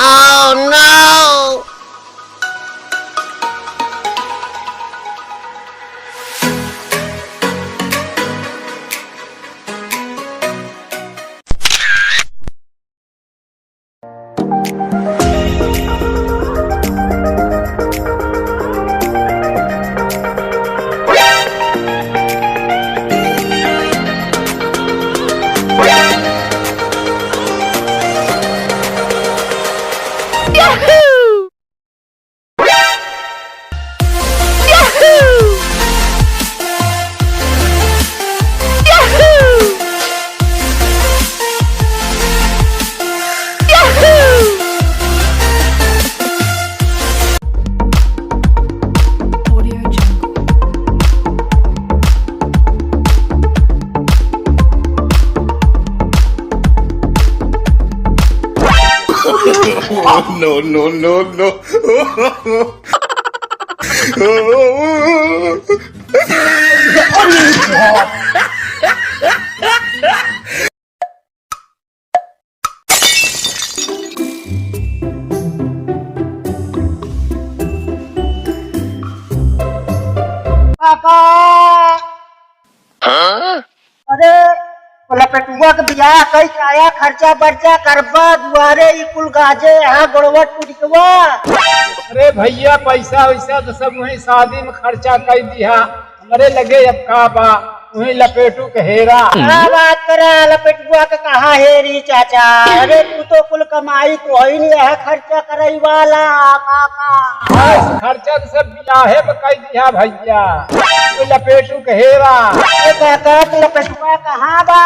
Oh no! Yahoo! Yahoo! Yahoo! Yahoo! Audio Jungle. Oh, no, no, no, no. काका अरे लपेटुआ के बियाह कई आया खर्चा बर्चा करबा दुआरे ई कुल गाजे यहाँ गोड़वा टूटवा। अरे भैया पैसा वैसा तो सब वही शादी में खर्चा कर दिया हमारे लगे अब का बा वही लपेटू के हेरा। क्या बात करा लपेटुआ के कहा हेरी चाचा। अरे तू तो कुल कमाई तो ही नहीं है खर्चा करई वाला काका। बस खर्चा तो सब बियाहे में कर दिया भैया तो लपेटू के हेरा। अरे काका लपेटुआ कहाँ बा?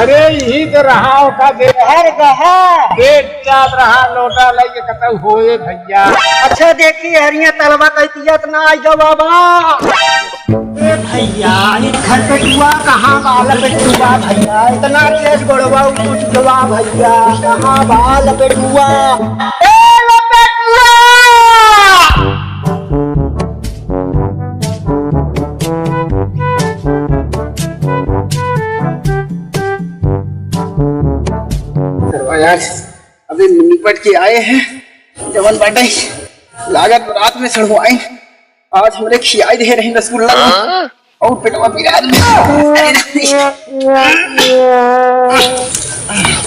अरे यही तो रहा का गहर गहर पेट याद रहा लोटा लगे कतौ होए भैया। अच्छा देखी हरिया तलवा कहती ना आई गो बाबा। भैया घर पेटुआ कहाँ बा लपेटुआ भैया इतना तेज गोड़वा टूटवा भैया कहाँ बा लपेटुआ। ए लपेटुआ यार अभी निपट के आए हैं जवन बाटे लागत रात में सड़वाए आज हमरे खियाई दे रही रसगुल्ला और पेटवा पिरा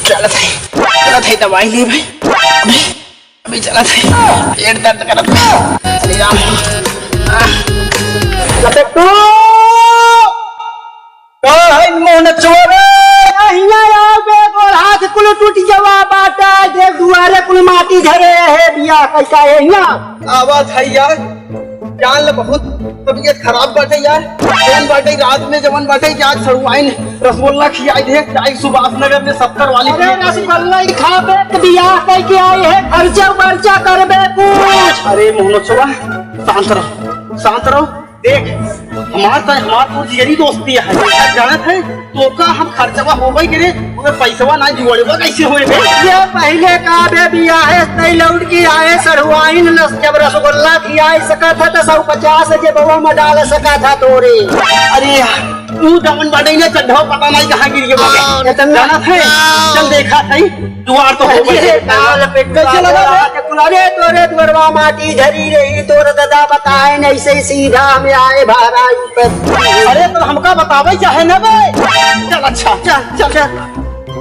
चलत है दवाई ले भाई अभी चलत है पेट दर्द करत है चली जा लपेटू तो है मोहन चोरे हाथ कुल टूट जवा बाटा देख दुआरे कुल माटी धरे है बिया कैसा है यहाँ। आवाज है यार जान ले बहुत तबीयत खराब बाटे यार जवन बाटे रात में जवन बाटे आज सड़ुआइन रसगुल्ला खियाई दे चाय सुभाष नगर में 70 वाली। अरे रसगुल्ला ही खाबे तो बियाह करके आए हैं खर्चा वर्चा करबे कुछ। अरे मोहनोत्सवा शांत रहो देख हमार तो जिगरी दोस्ती है जानत है तो का हम खर्चवा हो गई गिरे उन्हें पैसवा ना जुड़ेगा कैसे होए बे। ये पहले का बे बियाह है नहीं लौट की आए सड़ुआइन जब रसगुल्ला खियाई सका था तो 150 जे बवा में डाल सका था तोरे। अरे तू जवन बाटे ने चढ़ो पता नहीं कहाँ गिर गए बाबे जानत है चल देखा सही दुआर तो हो गई काल पेट चला अरे तोरे दुरवा माटी धरी रही तोर दादा बताए नहीं से सीधा में आए भाराई पर। अरे तो हमका बतावे चाहे ना बे चल अच्छा चल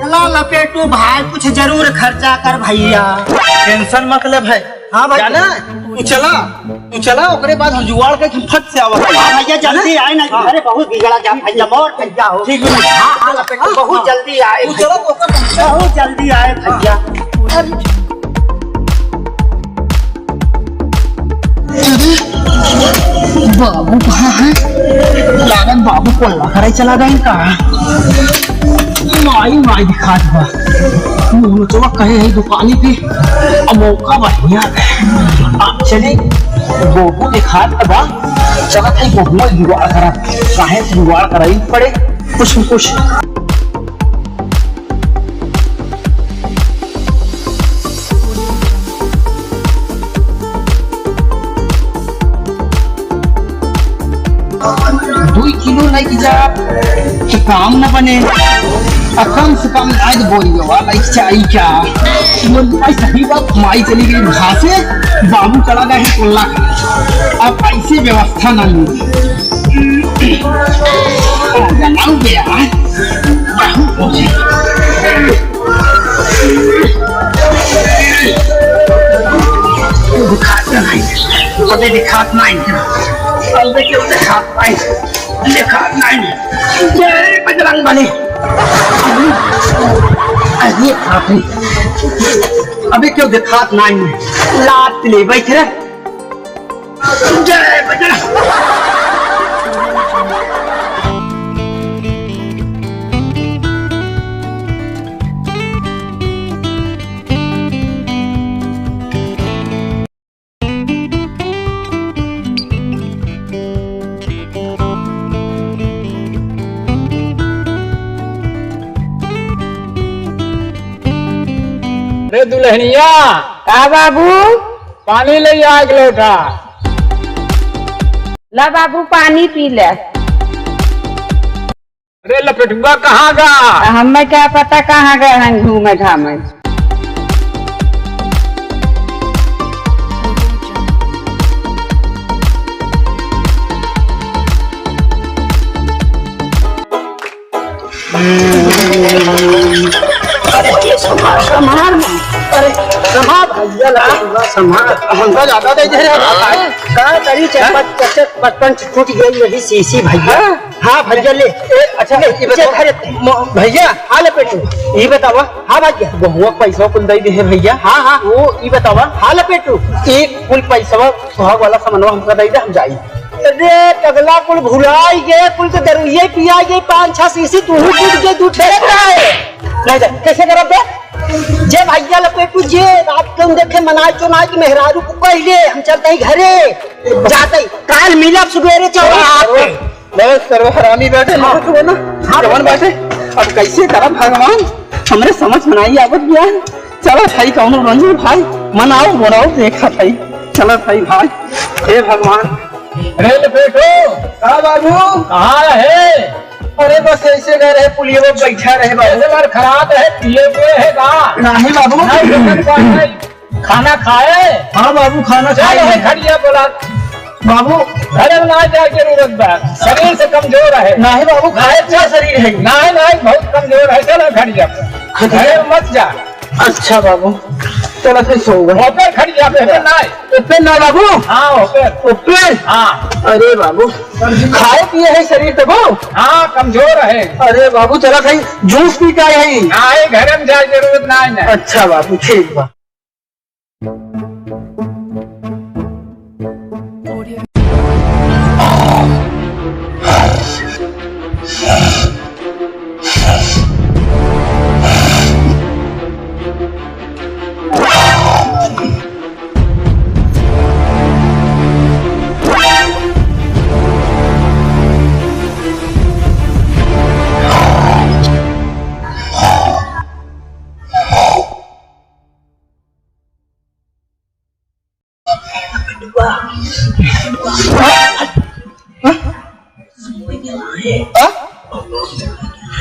ला लपेटू भाई कुछ जरूर खर्चा कर भैया टेंशन मत ले भाई। हाँ भाई जाना तू चला ओकरे बाद हम जुगाड़ के फट से आवत भैया जल्दी आए ना अरे बहुत बिगड़ा जा भैया मोर भैया हो ठीक है। हाँ लपेटू बहुत जल्दी आए तू चला तो बहुत जल्दी आए भैया। बाबू कहाँ है लागत बाबू को लखड़े चला गए का माई दिखात बा मोहनोत्सवा कहे है दुकानी पे अब मौका बढ़िया है चले गोबू दिखात बा चलत है गोबू जुगाड़ करा काहे जुगाड़ कराई पड़े कुछ न कुछ। किलो नहीं जा काम न बने कम से कम आज बोलियो वाला चाहिए क्या भाई सही बात माई चली गई घा से बाबू चला गया है कोल्ला अब ऐसी व्यवस्था ना ली जलाऊ गया दिखाता नहीं दिखात नहीं दिखात नहीं जय बजरंग बली अभी क्यों दिखात नहीं लात ले बैठे जय बजरंग अरे दुल्हनिया का बाबू पानी ले आग लोटा। ला बाबू पानी पी ले। अरे लपेटुआ कहाँ गा? हमें क्या पता कहाँ गए हैं घूमे घामे। ज्यादा दे दे बचपन छूट गई यही सीसी भैया। हाँ भैया ले अच्छा भैया हाँ लपेटू ये बतावा। हाँ भैया बहुआ पैसा कुल दे दे भैया। हाँ हाँ वो ये बतावा। हाँ लपेटू एक कुल पैसा सुहाग वाला सामान हमका दे दे हम जाई। अरे टगला कुल भुलाई गए कुल तो दरुये पिया गए 5-6 सीसी तू दूध के दूध फेंक रहा है नहीं कैसे करब बे जे भैया लपेटू जे रात को देखे मनाई चुनाई की मेहरारू को कहले हम चलते ही घरे जाते काल मिलब सुबेरे चौरा हरामी बैठे ना जवान बैठे अब कैसे करब भगवान हमरे समझ मनाई आवत गया चलो भाई कौन रंजू भाई मनाओ मनाओ देखा भाई चलो भाई भाई हे भगवान। अरे लपेटो हाँ बाबू कहाँ है? अरे बस ऐसे गए रहे पुलिया में बैठा रहे बाबू खराब है पिए हुए है नहीं बाबू खाना खाए? हाँ बाबू खाना खाए खड़िया बोला बाबू घर में ना जाए जरूरत बात शरीर से कमजोर है। नहीं बाबू खाए अच्छा शरीर है नहीं बहुत कमजोर है चलो खड़िया घर मत जा। अच्छा बाबू चलो फिर सो गए होकर खड़िया पे ना बाबू। हाँ होकर हाँ। अरे बाबू खाए पिए है शरीर तो वो हाँ कमजोर है। अरे बाबू चला कहीं जूस पी का है नहीं घर में जाए जरूरत नहीं। अच्छा बाबू ठीक बा। Audio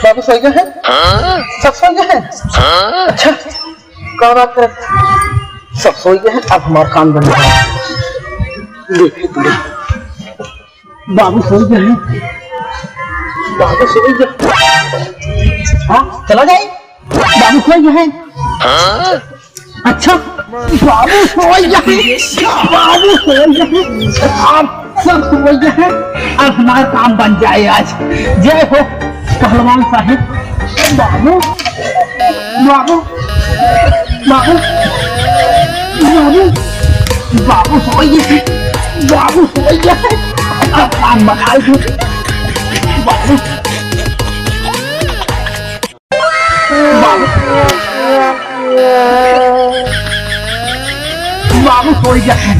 बाबू सही है सब सही है। अच्छा कौन बात कर सब सही है अब हमारा काम बन गया। बाबू सही है बाबू सही है। हाँ चला जाए बाबू सही है। अच्छा बाबू सही है बाबू सही है अब सब सही है अब हमारा काम बन जाए आज। जय हो पहलवान साहिब। बाबू बाबू बाबू बाबू बाबू सही है बाबू सही है अब काम बनाए बाबू बाबू बाबू सही है।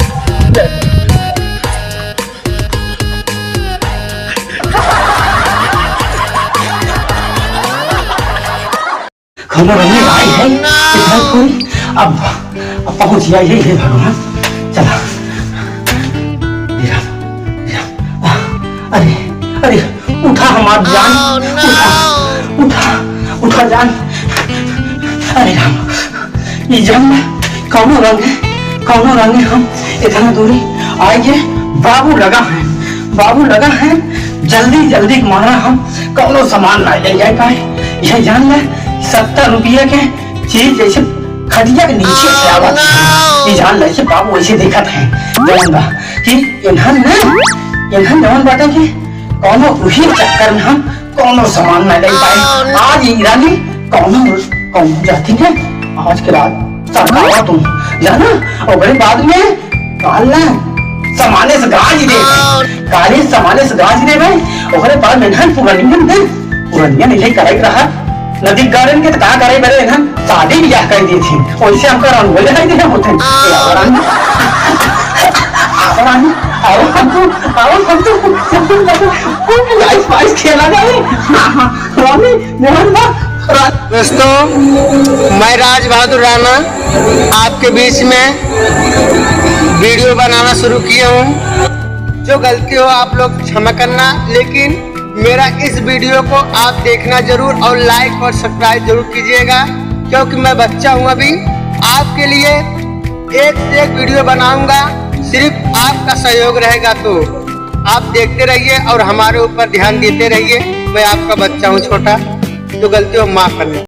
खबर हमें आई है इधर कोई अब पहुंच गया ये भगवान। चला अरे अरे उठा हमारा जान उठा उठा उठा जान। अरे राम, ये जान कौनो रंग है, कौनो रंग है। हम इतना दूरी आइए, बाबू लगा है, बाबू लगा है। जल्दी जल्दी मारा हम कौनो सामान ना ले जाए पाए। यह जान ले 70 रुपये के चीज जैसे खटिया के नीचे से आवत है। ये जान ले से बाबू ऐसे देखत है जानबा कि इन्हन जवान बाटे कि कौनो उही चक्कर में हम कौनो सामान ना ले पाए। आज ईरानी कौनो जाती है, आज के रात सरकावा तुम जाना। और बड़े बाद में काल ना समाने से गाज दे, काले समाने से गाज दे भाई। ओकरे बाद में धन पुरानिया नहीं करे रहा नदी गार्डन के कहा करे बड़े धन शादी ब्याह कर दी थी। वैसे हमका रंग बोले नहीं दे होते। दोस्तों, मैं राज बहादुर राणा आपके बीच में वीडियो बनाना शुरू किया हूँ। जो गलती हो आप लोग क्षमा करना, लेकिन मेरा इस वीडियो को आप देखना जरूर और लाइक और सब्सक्राइब जरूर कीजिएगा, क्योंकि मैं बच्चा हूँ अभी। आपके लिए एक से एक वीडियो बनाऊंगा, सिर्फ आपका सहयोग रहेगा। तो आप देखते रहिए और हमारे ऊपर ध्यान देते रहिए। मैं आपका बच्चा हूँ छोटा, जो गलती हो माफ करना।